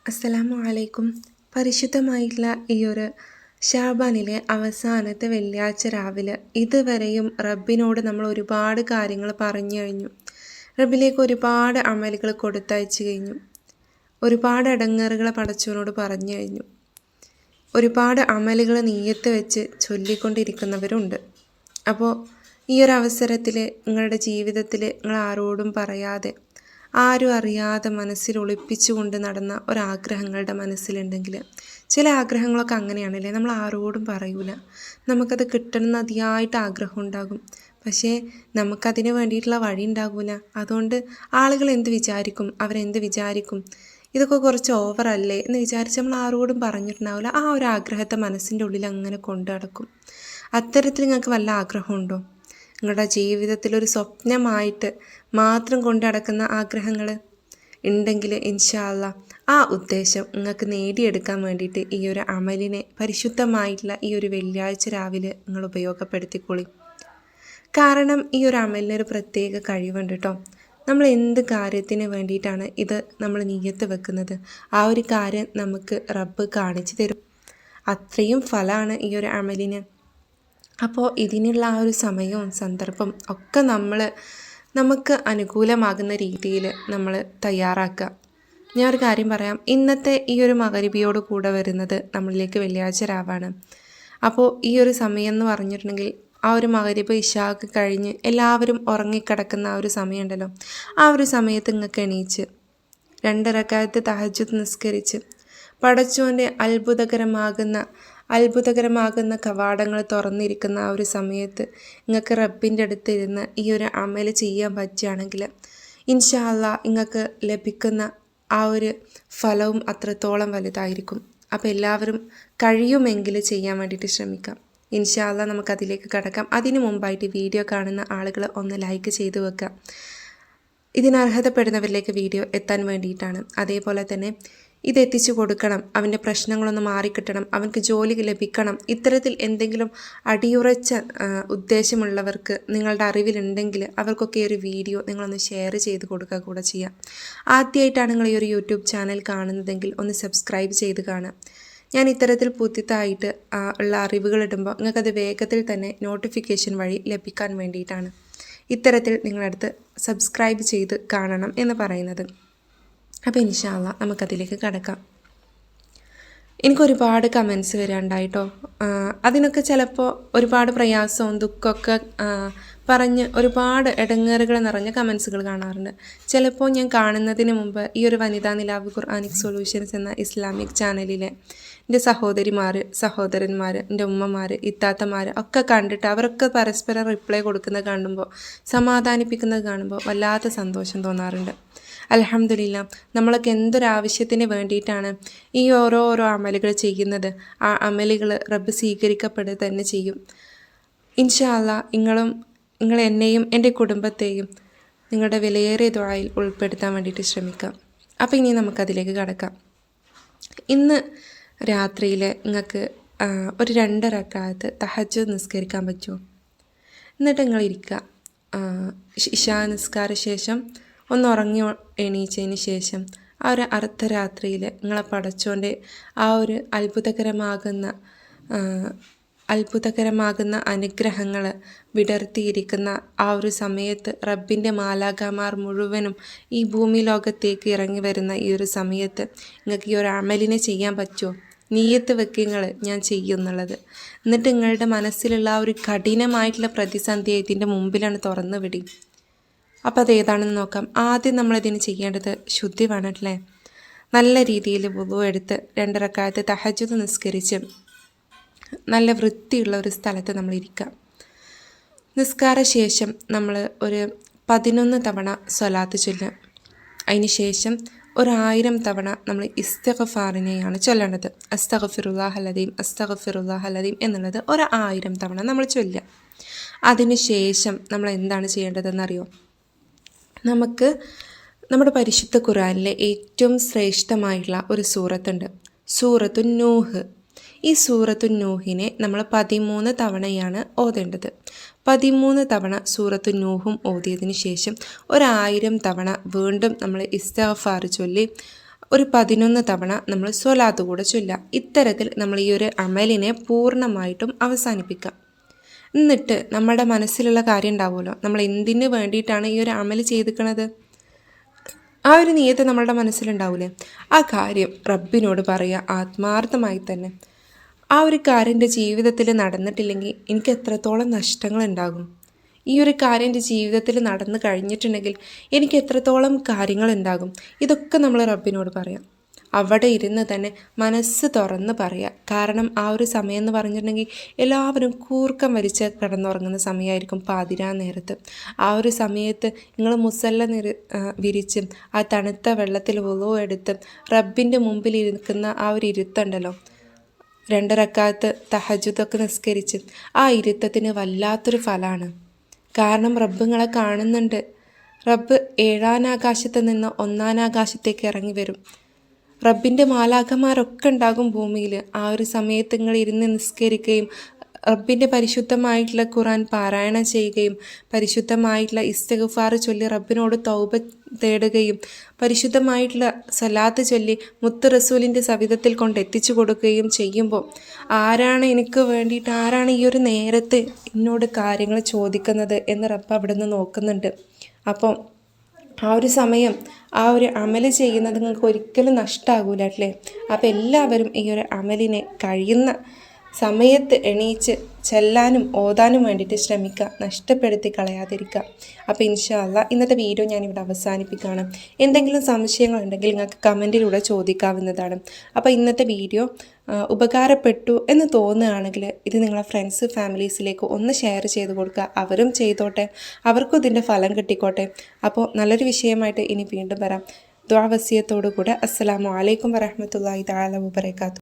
അസ്സലാമു അലൈക്കും. പരിശുദ്ധമായിട്ടുള്ള ഈ ഒരു ഷാബാനിലെ അവസാനത്തെ വെള്ളിയാഴ്ച രാവിലെ ഇതുവരെയും റബ്ബിനോട് നമ്മൾ ഒരുപാട് കാര്യങ്ങൾ പറഞ്ഞു കഴിഞ്ഞു. റബ്ബിലേക്ക് ഒരുപാട് അമലുകൾ കൊടുത്തയച്ചു കഴിഞ്ഞു. ഒരുപാട് ഇടങ്ങേറുകൾ പടച്ചവനോട് പറഞ്ഞു കഴിഞ്ഞു. ഒരുപാട് അമലുകൾ നീയത്ത് വെച്ച് ചൊല്ലിക്കൊണ്ടിരിക്കുന്നവരുണ്ട്. അപ്പോൾ ഈ ഒരു അവസരത്തിൽ നിങ്ങളുടെ ജീവിതത്തിൽ നിങ്ങൾ ആരോടും പറയാതെ ആരും അറിയാതെ മനസ്സിൽ ഒളിപ്പിച്ചുകൊണ്ട് നടന്ന ഒരാഗ്രഹങ്ങളുടെ മനസ്സിലുണ്ടെങ്കിൽ, ചില ആഗ്രഹങ്ങളൊക്കെ അങ്ങനെയാണല്ലേ, നമ്മൾ ആരോടും പറയൂല. നമുക്കത് കിട്ടണമെന്ന് അതിയായിട്ട് ആഗ്രഹം ഉണ്ടാകും, പക്ഷേ നമുക്കതിന് വേണ്ടിയിട്ടുള്ള വഴി ഉണ്ടാകില്ല. അതുകൊണ്ട് ആളുകൾ എന്ത് വിചാരിക്കും, അവരെന്ത് വിചാരിക്കും, ഇതൊക്കെ കുറച്ച് ഓവറല്ലേ എന്ന് വിചാരിച്ച് നമ്മൾ ആരോടും പറഞ്ഞിട്ടുണ്ടാവില്ല. ആ ഒരു ആഗ്രഹത്തെ മനസ്സിൻ്റെ ഉള്ളിൽ അങ്ങനെ കൊണ്ടു നടക്കും. അത്തരത്തിൽ നിങ്ങൾക്ക് വല്ല ആഗ്രഹമുണ്ടോ? നിങ്ങളുടെ ജീവിതത്തിൽ ഒരു സ്വപ്നമായിട്ട് മാത്രം കൊണ്ടു നടക്കുന്ന ആഗ്രഹങ്ങൾ ഉണ്ടെങ്കിൽ ഇൻഷാ അല്ലാഹ് ആ ഉദ്ദേശം നിങ്ങൾക്ക് നേടിയെടുക്കാൻ വേണ്ടിയിട്ട് ഈ ഒരു അമലിനെ പരിശുദ്ധമായിട്ടുള്ള ഈ ഒരു വെള്ളിയാഴ്ച രാവിലെ നിങ്ങൾ ഉപയോഗപ്പെടുത്തിക്കൊള്ളി. കാരണം ഈ ഒരു അമലിനൊരു പ്രത്യേക കഴിവുണ്ട് കേട്ടോ. നമ്മൾ എന്ത് കാര്യത്തിന് വേണ്ടിയിട്ടാണ് ഇത് നമ്മൾ നിയ്യത്ത് വെക്കുന്നത്, ആ ഒരു കാര്യം നമുക്ക് റബ്ബ് കാണിച്ചു തരും. അത്രയും ഫലമാണ് ഈ ഒരു അമലിന്. അപ്പോൾ ഇതിനുള്ള ആ ഒരു സമയവും സന്ദർഭം ഒക്കെ നമുക്ക് അനുകൂലമാകുന്ന രീതിയിൽ നമ്മൾ തയ്യാറാക്കുക. ഞാൻ ഒരു കാര്യം പറയാം. ഇന്നത്തെ ഈ ഒരു മഗ്‌രിബിയോട് കൂടെ വരുന്നത് നമ്മളിലേക്ക് വെള്ളിയാഴ്ച രാവാണ്. അപ്പോൾ ഈ ഒരു സമയം എന്ന് പറഞ്ഞിട്ടുണ്ടെങ്കിൽ ആ ഒരു മഗ്‌രിബ് ഇശാക്ക് കഴിഞ്ഞ് എല്ലാവരും ഉറങ്ങിക്കിടക്കുന്ന ആ ഒരു സമയമുണ്ടല്ലോ, ആ ഒരു സമയത്ത് നിങ്ങൾക്ക് എണീച്ച് 2 റക്അത്ത് തഹജ്ജുദ് നിസ്കരിച്ച് പടച്ചോൻ്റെ അത്ഭുതകരമാകുന്ന കവാടങ്ങൾ തുറന്നിരിക്കുന്ന ആ ഒരു സമയത്ത് നിങ്ങൾക്ക് റബ്ബിൻ്റെ അടുത്ത് ഇരുന്ന് ഈ ഒരു അമൽ ചെയ്യാൻ പറ്റുകയാണെങ്കിൽ ഇൻഷാ അല്ലാഹ് നിങ്ങൾക്ക് ലഭിക്കുന്ന ആ ഒരു ഫലവും അത്രത്തോളം വലുതായിരിക്കും. അപ്പോൾ എല്ലാവരും കഴിയുമെങ്കിൽ ചെയ്യാൻ വേണ്ടിയിട്ട് ശ്രമിക്കാം. ഇൻഷാ അല്ലാഹ് നമുക്കതിലേക്ക് കടക്കാം. അതിനു മുമ്പായിട്ട് വീഡിയോ കാണുന്ന ആളുകൾ ഒന്ന് ലൈക്ക് ചെയ്ത് വെക്കാം. ഇതിനർഹതപ്പെടുന്നവരിലേക്ക് വീഡിയോ എത്താൻ വേണ്ടിയിട്ടാണ്. അതേപോലെ തന്നെ ഇതെത്തിച്ചു കൊടുക്കണം, അവൻ്റെ പ്രശ്നങ്ങളൊന്ന് മാറിക്കിട്ടണം, അവൻക്ക് ജോലി ലഭിക്കണം. ഇത്തരത്തിൽ എന്തെങ്കിലും അടിയുറച്ച ഉദ്ദേശമുള്ളവർക്ക് നിങ്ങളുടെ അറിവിലുണ്ടെങ്കിൽ അവർക്കൊക്കെ ഒരു വീഡിയോ നിങ്ങളൊന്ന് ഷെയർ ചെയ്ത് കൊടുക്കുക കൂടെ ചെയ്യാം. ആദ്യമായിട്ടാണ് നിങ്ങൾ ഈ ഒരു യൂട്യൂബ് ചാനൽ കാണുന്നതെങ്കിൽ ഒന്ന് സബ്സ്ക്രൈബ് ചെയ്ത് കാണുക. ഞാൻ ഇത്തരത്തിൽ പുതിയതായിട്ട് ഉള്ള അറിവുകൾ ഇടുമ്പോൾ നിങ്ങൾക്കത് വേഗത്തിൽ തന്നെ നോട്ടിഫിക്കേഷൻ വഴി ലഭിക്കാൻ വേണ്ടിയിട്ടാണ് ഇത്തരത്തിൽ നിങ്ങളടുത്ത് സബ്സ്ക്രൈബ് ചെയ്ത് കാണണം എന്ന് പറയുന്നത്. അപ്പോൾ ഇൻഷാ അല്ലാഹ് നമുക്കതിലേക്ക് കടക്കാം. എനിക്കൊരുപാട് കമൻസ് വരാനുണ്ടായിട്ടോ. അതിനൊക്കെ ചിലപ്പോൾ ഒരുപാട് പ്രയാസവും ദുഃഖമൊക്കെ പറഞ്ഞ് ഒരുപാട് ഇടങ്ങേറുകൾ നിറഞ്ഞ കമൻസുകൾ കാണാറുണ്ട്. ചിലപ്പോൾ ഞാൻ കാണുന്നതിന് മുമ്പ് ഈ ഒരു വനിതാ നിലാവ് ഖുർആനിക് സൊല്യൂഷൻസ് എന്ന ഇസ്ലാമിക് ചാനലിലെ എൻ്റെ സഹോദരന്മാർ, എൻ്റെ ഉമ്മമാർ, ഇത്താത്തമാർ ഒക്കെ കണ്ടിട്ട് അവരൊക്കെ പരസ്പരം റിപ്ലൈ കൊടുക്കുന്നത് കാണുമ്പോൾ, സമാധാനിപ്പിക്കുന്നത് കാണുമ്പോൾ വല്ലാത്ത സന്തോഷം തോന്നാറുണ്ട്. അൽഹംദുലില്ലാ, നമ്മളൊക്കെ എന്തൊരാവശ്യത്തിന് വേണ്ടിയിട്ടാണ് ഈ ഓരോ അമലുകൾ ചെയ്യുന്നത്, ആ അമലുകൾ റബ്ബ് സ്വീകരിക്കപ്പെടുക തന്നെ ചെയ്യും. ഇൻഷാ അല്ലാഹ് നിങ്ങൾ എന്നെയും എൻ്റെ കുടുംബത്തെയും നിങ്ങളുടെ വിലയേറിയ ദുആയിൽ ഉൾപ്പെടുത്താൻ വേണ്ടിയിട്ട് ശ്രമിക്കാം. അപ്പോൾ ഇനി നമുക്കതിലേക്ക് കടക്കാം. ഇന്ന് രാത്രിയിൽ നിങ്ങൾക്ക് ഒരു 2 റക്അത്ത് തഹജ്ജുദ് നിസ്കരിക്കാൻ പറ്റുമോ? എന്നിട്ട് നിങ്ങൾ ഇരിക്കുക. ഇശാ നിസ്കാര ശേഷം ഒന്ന് ഉറങ്ങി എണീച്ചതിന് ശേഷം ആ ഒരു അർദ്ധരാത്രിയിൽ നിങ്ങളെ പടച്ചോൻ്റെ ആ ഒരു അത്ഭുതകരമാകുന്ന അനുഗ്രഹങ്ങൾ വിടർത്തിയിരിക്കുന്ന ആ ഒരു സമയത്ത് റബ്ബിൻ്റെ മാലാഖമാർ മുഴുവനും ഈ ഭൂമി ലോകത്തേക്ക് ഇറങ്ങി വരുന്ന ഈ ഒരു സമയത്ത് നിങ്ങൾക്ക് ഈ ഒരു അമലിനെ ചെയ്യാൻ പറ്റുമോ? നിയ്യത്ത് വെക്കുക ഞാൻ ചെയ്യുന്നുള്ളത്. എന്നിട്ട് നിങ്ങളുടെ മനസ്സിലുള്ള ആ ഒരു കഠിനമായിട്ടുള്ള പ്രതിസന്ധി ഇതിൻ്റെ മുമ്പിലാണ് തുറന്നു വിടി. അപ്പോൾ അതേതാണെന്ന് നോക്കാം. ആദ്യം നമ്മളിതിന് ചെയ്യേണ്ടത് ശുദ്ധി വേണമല്ലേ. നല്ല രീതിയിൽ വുളു എടുത്ത് 2 റക്അത്ത് തഹജ്ജുദ് നിസ്കരിച്ച് നല്ല വൃത്തിയുള്ള ഒരു സ്ഥലത്ത് നമ്മൾ ഇരിക്കുക. നിസ്കാര ശേഷം നമ്മൾ ഒരു 11 തവണ സ്വലാത്ത് ചൊല്ലുക. അതിന് ശേഷം 1000 തവണ നമ്മൾ ഇസ്തിഗ്ഫാറിനെയാണ് ചൊല്ലേണ്ടത്. അസ്തഗ്ഫിറുല്ലാഹൽ അദീം എന്നുള്ളത് 1000 തവണ നമ്മൾ ചൊല്ലുക. അതിന് ശേഷം നമ്മൾ എന്താണ് ചെയ്യേണ്ടതെന്നറിയോ? നമുക്ക് നമ്മുടെ പരിശുദ്ധ ഖുർആനിലെ ഏറ്റവും ശ്രേഷ്ഠമായിട്ടുള്ള ഒരു സൂറത്തുണ്ട്, സൂറത്തുൻ നൂഹ്. ഈ സൂറത്തുൻ നൂഹിനെ നമ്മൾ 13 തവണയാണ് ഓതേണ്ടത്. 13 തവണ സൂറത്തുൻ നൂഹും ഓതിയതിന് ശേഷം 1000 തവണ വീണ്ടും നമ്മൾ ഇസ്തിഗ്ഫാർ ചൊല്ലി ഒരു 11 തവണ നമ്മൾ സ്വലാത്ത് കൂടെ ചൊല്ലുക. ഇത്തരത്തിൽ നമ്മൾ ഈ ഒരു അമലിനെ പൂർണ്ണമായിട്ടും അവസാനിപ്പിക്കുക. എന്നിട്ട് നമ്മുടെ മനസ്സിലുള്ള കാര്യം ഉണ്ടാവുമല്ലോ, നമ്മൾ എന്തിനു വേണ്ടിയിട്ടാണ് ഈ ഒരു അമൽ ചെയ്തിരിക്കണത്, ആ ഒരു നിയത്ത് നമ്മളുടെ മനസ്സിലുണ്ടാവില്ലേ, ആ കാര്യം റബ്ബിനോട് പറയുക ആത്മാർത്ഥമായി തന്നെ. ആ ഒരു കാര്യം എൻ്റെ ജീവിതത്തിൽ നടന്നിട്ടില്ലെങ്കിൽ എനിക്ക് എത്രത്തോളം നഷ്ടങ്ങളുണ്ടാകും, ഈ ഒരു കാര്യം എൻ്റെ ജീവിതത്തിൽ നടന്നു കഴിഞ്ഞിട്ടുണ്ടെങ്കിൽ എനിക്ക് എത്രത്തോളം കാര്യങ്ങളുണ്ടാകും, ഇതൊക്കെ നമ്മൾ റബ്ബിനോട് പറയാം. അവിടെ ഇരുന്ന് തന്നെ മനസ്സ് തുറന്ന് പറയുക. കാരണം ആ ഒരു സമയം എന്ന് പറഞ്ഞിട്ടുണ്ടെങ്കിൽ എല്ലാവരും കൂർക്കം വലിച്ച് കിടന്നുറങ്ങുന്ന സമയമായിരിക്കും, പാതിരാ നേരത്ത്. ആ ഒരു സമയത്ത് നിങ്ങൾ മുസല്ല വിരിച്ചും ആ തണുത്ത വെള്ളത്തിൽ വുളു എടുത്ത് റബ്ബിൻ്റെ മുമ്പിൽ ഇരിക്കുന്ന ആ ഒരു ഇരുത്തുണ്ടല്ലോ, 2 റക്അത്ത് തഹജ്ജുദൊക്കെ നിസ്കരിച്ച് ആ ഇരുത്തത്തിന് വല്ലാത്തൊരു ഫലമാണ്. കാരണം റബ്ബ് നിങ്ങളെ കാണുന്നുണ്ട്. റബ്ബ് 7ാം ആകാശത്ത് നിന്ന് 1ാം ആകാശത്തേക്ക് ഇറങ്ങി വരും. റബ്ബിൻ്റെ മാലാഖമാരൊക്കെ ഉണ്ടാകും ഭൂമിയിൽ. ആ ഒരു സമയത്ത് നിങ്ങൾ ഇരുന്ന് നിസ്കരിക്കുകയും റബ്ബിൻ്റെ പരിശുദ്ധമായിട്ടുള്ള ഖുർആൻ പാരായണം ചെയ്യുകയും പരിശുദ്ധമായിട്ടുള്ള ഇസ്തിഗ്ഫാർ ചൊല്ലി റബ്ബിനോട് തൗബ തേടുകയും പരിശുദ്ധമായിട്ടുള്ള സ്വലാത്ത് ചൊല്ലി മുത്ത് റസൂലിൻ്റെ സവിധത്തിൽ കൊണ്ട് എത്തിച്ചു കൊടുക്കുകയും ചെയ്യുമ്പോൾ ആരാണ് എനിക്ക് വേണ്ടിയിട്ട്, ആരാണ് ഈ ഒരു നേരത്ത് എന്നോട് കാര്യങ്ങൾ ചോദിക്കുന്നത് എന്ന് റബ്ബ് അവിടെ നിന്ന് നോക്കുന്നുണ്ട്. അപ്പോൾ ആ ഒരു സമയം ആ ഒരു അമൽ ചെയ്യുന്നത് നിങ്ങൾക്ക് ഒരിക്കലും നഷ്ടമാകൂല അല്ലേ. അപ്പോൾ എല്ലാവരും ഈ ഒരു അമലിനെ കഴിയുന്ന സമയത്ത് എണീച്ച് ചെല്ലാനും ഓതാനും വേണ്ടിയിട്ട് ശ്രമിക്കുക, നഷ്ടപ്പെടുത്തി കളയാതിരിക്കുക. അപ്പോൾ ഇൻഷാ അല്ലാഹ് ഇന്നത്തെ വീഡിയോ ഞാനിവിടെ അവസാനിപ്പിക്കുകയാണ്. എന്തെങ്കിലും സംശയങ്ങളുണ്ടെങ്കിൽ നിങ്ങൾക്ക് കമൻറ്റിലൂടെ ചോദിക്കാവുന്നതാണ്. അപ്പോൾ ഇന്നത്തെ വീഡിയോ ഉപകാരപ്പെട്ടു എന്ന് തോന്നുകയാണെങ്കിൽ ഇത് നിങ്ങളെ ഫ്രണ്ട്സ് ഫാമിലീസിലേക്ക് ഒന്ന് ഷെയർ ചെയ്ത് കൊടുക്കുക. അവരും ചെയ്തോട്ടെ, അവർക്കും ഇതിൻ്റെ ഫലം കിട്ടിക്കോട്ടെ. അപ്പോൾ നല്ലൊരു വിഷയമായിട്ട് ഇനി വീണ്ടും വരാം. ദുആ വസിയത്തോടു കൂടെ. അസ്സലാമു അലൈക്കും വറഹ്മത്തുള്ളാഹി തആല വബറകാതുഹു.